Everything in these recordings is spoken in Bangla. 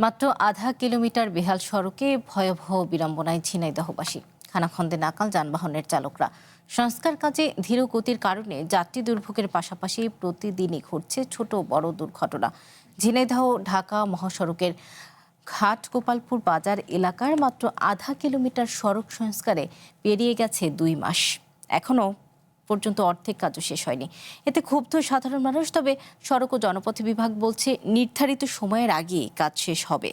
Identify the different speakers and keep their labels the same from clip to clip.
Speaker 1: মাত্র আধা কিলোমিটার বেহাল সড়কে ভয়াবহ বিড়ম্বনায় ঝিনাইদহবাসী। খানাখন্দে নাকাল যানবাহনের চালকরা। সংস্কার কাজে ধীর গতির কারণে যাত্রী দুর্ভোগের পাশাপাশি প্রতিদিনই ঘটছে ছোট বড় দুর্ঘটনা। ঝিনাইদহ ঢাকা মহাসড়কের ঘাট গোপালপুর বাজার এলাকার মাত্র আধা কিলোমিটার সড়ক সংস্কারে পেরিয়ে গেছে 2 মাস, এখনও পর্যন্ত অর্ধেক কাজও শেষ হয়নি। এতে ক্ষুব্ধ সাধারণ মানুষ। তবে সড়ক ও জনপথ বিভাগ বলছে নির্ধারিত সময়ের আগেই কাজ শেষ হবে।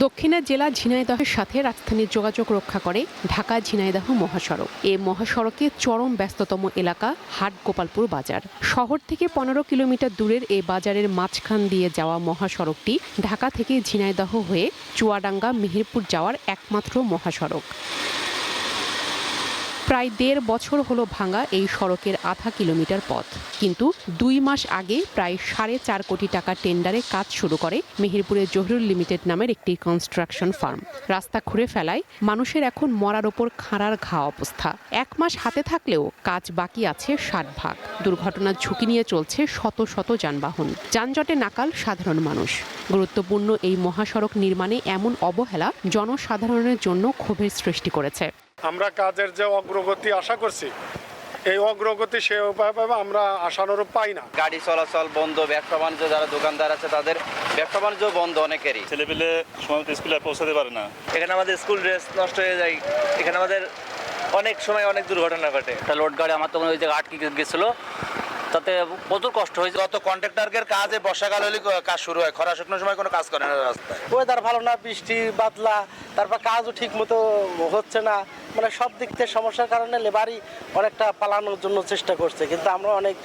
Speaker 2: দক্ষিণের জেলা ঝিনাইদহের সাথে রাজধানীর যোগাযোগ রক্ষা করে ঢাকা ঝিনাইদহ মহাসড়ক। এই মহাসড়কে চরম ব্যস্ততম এলাকা হাট গোপালপুর বাজার। শহর থেকে 15 কিলোমিটার দূরের এই বাজারের মাঝখান দিয়ে যাওয়া মহাসড়কটি ঢাকা থেকে ঝিনাইদহ হয়ে চুয়াডাঙ্গা মেহেরপুর যাওয়ার একমাত্র মহাসড়ক। প্রায় 1.5 বছর হলো ভাঙা এই সড়কের আধা কিলোমিটার পথ, কিন্তু 2 মাস আগে প্রায় 4.5 কোটি টাকা টেন্ডারে কাজ শুরু করে মেহেরপুরের জহিরুল লিমিটেড নামের একটি কনস্ট্রাকশন ফার্ম। রাস্তা খুঁড়ে ফেলায় মানুষের এখন মরার ওপর খাঁড়ার ঘা অবস্থা। 1 মাস হাতে থাকলেও কাজ বাকি আছে 60 ভাগ। দুর্ঘটনার ঝুঁকি নিয়ে চলছে শত শত যানবাহন। যানজটে নাকাল সাধারণ মানুষ। গুরুত্বপূর্ণ এই মহাসড়ক নির্মাণে এমন অবহেলা জনসাধারণের জন্য ক্ষোভের সৃষ্টি করেছে।
Speaker 3: আমরা কাজের যে অগ্রগতি আশা করছি, এই অগ্রগতি সেভাবে আমরা আশানুরূপ পাই না।
Speaker 4: গাড়ি চলাচল বন্ধ, ব্যবসা বাণিজ্য যারা দোকানদার আছে তাদের ব্যবসা বাণিজ্য বন্ধ অনেকেরই।
Speaker 5: ছেলেপেলে সময় স্কুলে পৌঁছাতে পারে না।
Speaker 6: এখানে আমাদের স্কুল ড্রেস নষ্ট হয়ে যায়। এখানে আমাদের অনেক সময় অনেক দুর্ঘটনা ঘটে।
Speaker 4: একটা লোড গাড়ি আমার তো ওই জায়গায় আটকে গেছিল, তাতে প্রচুর কষ্ট হয়েছে।
Speaker 6: গত কন্ট্রাক্টরের কাজে বর্ষাকাল হলে কাজ শুরু হয়, খরা শুকনোর সময় কোনো কাজ করে না রাস্তায়। ওয়েদার ভালো না, বৃষ্টি বাদলা, তারপর কাজও ঠিক মতো হচ্ছে না। মানে সব দিক থেকে সমস্যার কারণে লেবারই অনেকটা পালানোর জন্য চেষ্টা করছে, কিন্তু আমরা অনেক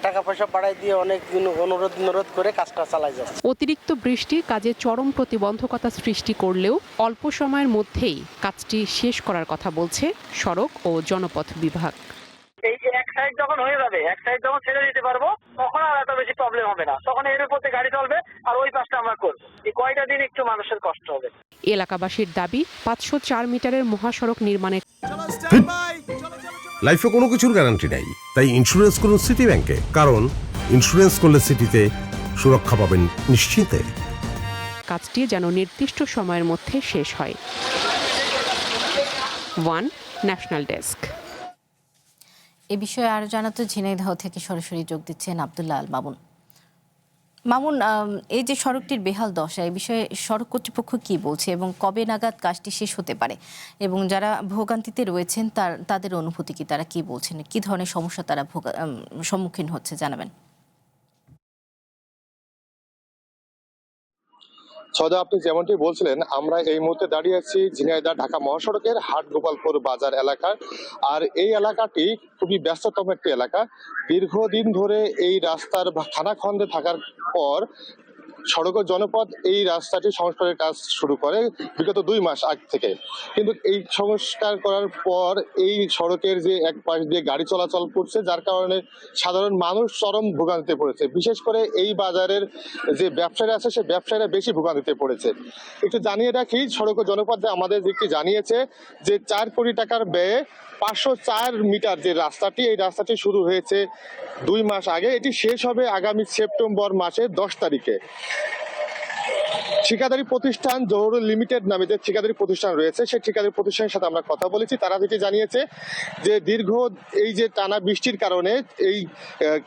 Speaker 6: টাকা পয়সা বাড়াই দিয়ে অনেক দিন অনুরোধ করে কাজটা চালাই যাচ্ছে।
Speaker 2: অতিরিক্ত বৃষ্টি কাজে চরম প্রতিবন্ধকতা সৃষ্টি করলেও অল্প সময়ের মধ্যেই কাজটি শেষ করার কথা বলছে সড়ক ও জনপথ বিভাগ।
Speaker 7: এই যে এক সাইড যখন হয়ে যাবে, এক সাইড যখন ছেড়ে দিতে পারবো, তখন আর এত বেশি প্রবলেম হবে না। তখন এর উপর গাড়ি চলবে আর ওই পাশটা আমরা করবো। এই কয়টা দিন একটু মানুষের কষ্ট হবে।
Speaker 2: এলাকাবাসীর দাবি 504 মিটারের মহাসড়ক নির্মাণের।
Speaker 8: লাইফে কোনো কিছুর গ্যারান্টি নাই, তাই ইন্স্যুরেন্স করুন সিটি ব্যাংকে, কারণ ইন্স্যুরেন্স করলে সিটিতে সুরক্ষা পাবেন নিশ্চিন্তে।
Speaker 2: কাজটি যেন নির্দিষ্ট সময়ের মধ্যে শেষ হয়। One national desk.
Speaker 1: এ বিষয়ে আরো জানাতে ঝিনাইদহ থেকে সরাসরি যোগ দিচ্ছেন আব্দুল্লাহ আল মামুন। মামুন, এই যে সড়কটির বেহাল দশা, এই বিষয়ে সড়ক কর্তৃপক্ষ কি বলছে এবং কবে নাগাদ কাজটি শেষ হতে পারে, এবং যারা ভোগান্তিতে রয়েছেন তাদের অনুভূতি কি, তারা কি বলছেন, কি ধরনের সমস্যা তারা সম্মুখীন হচ্ছে জানাবেন।
Speaker 9: সদা, আপনি যেমনটি বলছিলেন, আমরা এই মুহূর্তে দাঁড়িয়ে আছি ঝিনাইদহ ঢাকা মহাসড়কের হাট গোপালপুর বাজার এলাকার। আর এই এলাকাটি খুবই ব্যস্ততম একটি এলাকা। দীর্ঘদিন ধরে এই রাস্তার খানাখন্দে থাকার পর সড়ক ও জনপথ এই রাস্তাটি সংস্কারের কাজ শুরু করে বিগত 2 মাস আগ থেকে। কিন্তু এই সংস্কার করার পর এই সড়কের যে এক পাশ দিয়ে গাড়ি চলাচল করছে, যার কারণে সাধারণ মানুষ চরম ভোগান্তিতে পড়েছে। বিশেষ করে এই বাজারের যে ব্যবসায়ীরা আছে, সে ব্যবসায়ীরা বেশি ভোগান্তিতে পড়েছে। একটু জানিয়ে রাখি, সড়ক ও জনপথ আমাদের যেটি জানিয়েছে যে 4 কোটি টাকার ব্যয়ে 504 মিটার যে রাস্তাটি, এই রাস্তাটি শুরু হয়েছে 2 মাস আগে। এটি শেষ হবে আগামী সেপ্টেম্বর মাসের 10 তারিখে। ঠিকাদারি প্রতিষ্ঠান জহুরুল লিমিটেড নামে যে ঠিকাদারি প্রতিষ্ঠান রয়েছে, সেই ঠিকাদারি প্রতিষ্ঠানের সাথে আমরা কথা বলেছি। তারা যেটি জানিয়েছে যে দীর্ঘ এই যে টানা বৃষ্টির কারণে এই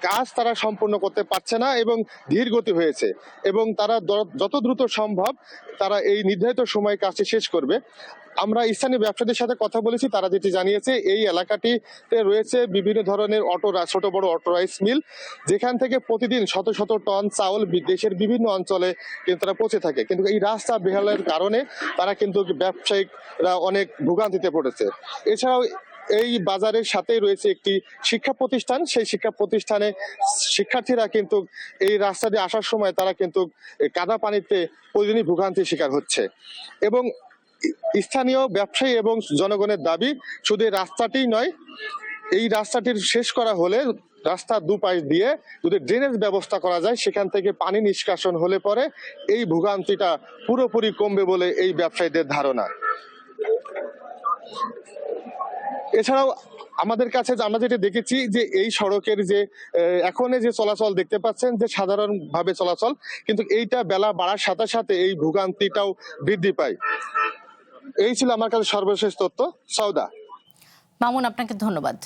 Speaker 9: কাজ তারা সম্পূর্ণ করতে পারছে না এবং ধীর গতি হয়েছে, এবং তারা যত দ্রুত সম্ভব তারা এই নির্ধারিত সময়ে কাজটি শেষ করবে। আমরা স্থানীয় ব্যবসায়ীদের সাথে কথা বলেছি। তারা যেটি জানিয়েছে, এই এলাকাটিতে রয়েছে বিভিন্ন ধরনের ছোট বড় অটো রাইস মিল, যেখান থেকে প্রতিদিন শত শত টন চাউল দেশের বিভিন্ন অঞ্চলে কিন্তু তারা পৌঁছে থাকে। কিন্তু এই রাস্তা বেহালের কারণে তারা কিন্তু ব্যবসায়িকরা অনেক ভোগান্তিতে পড়েছে। এছাড়াও এই বাজারের সাথেই রয়েছে একটি শিক্ষা প্রতিষ্ঠান। সেই শিক্ষা প্রতিষ্ঠানে শিক্ষার্থীরা কিন্তু এই রাস্তা দিয়ে আসার সময় তারা কিন্তু কাদা পানিতে প্রতিদিনই ভোগান্তির শিকার হচ্ছে। এবং স্থানীয় ব্যবসায়ী এবং জনগণের দাবি, শুধু রাস্তাটি নয়, এই রাস্তাটির শেষ করা হলে রাস্তার দুপাশ দিয়ে যদি ড্রেনেজ ব্যবস্থা করা যায়, সেখান থেকে পানি নিষ্কাশন হলে পরে এই ভোগান্তিটা পুরোপুরি কমবে বলে এই ব্যবসায়ীদের ধারণা। এছাড়াও আমাদের কাছে আমরা যেটা দেখেছি যে এই সড়কের যে এখন যে চলাচল দেখতে পাচ্ছেন যে সাধারণভাবে চলাচল, কিন্তু এইটা বেলা বাড়ার সাথে সাথে এই ভোগান্তিটাও বৃদ্ধি পায়। এই ছিল আমার কাছে সর্বশেষ তথ্য। সওদা।
Speaker 1: মামুন, আপনাকে ধন্যবাদ।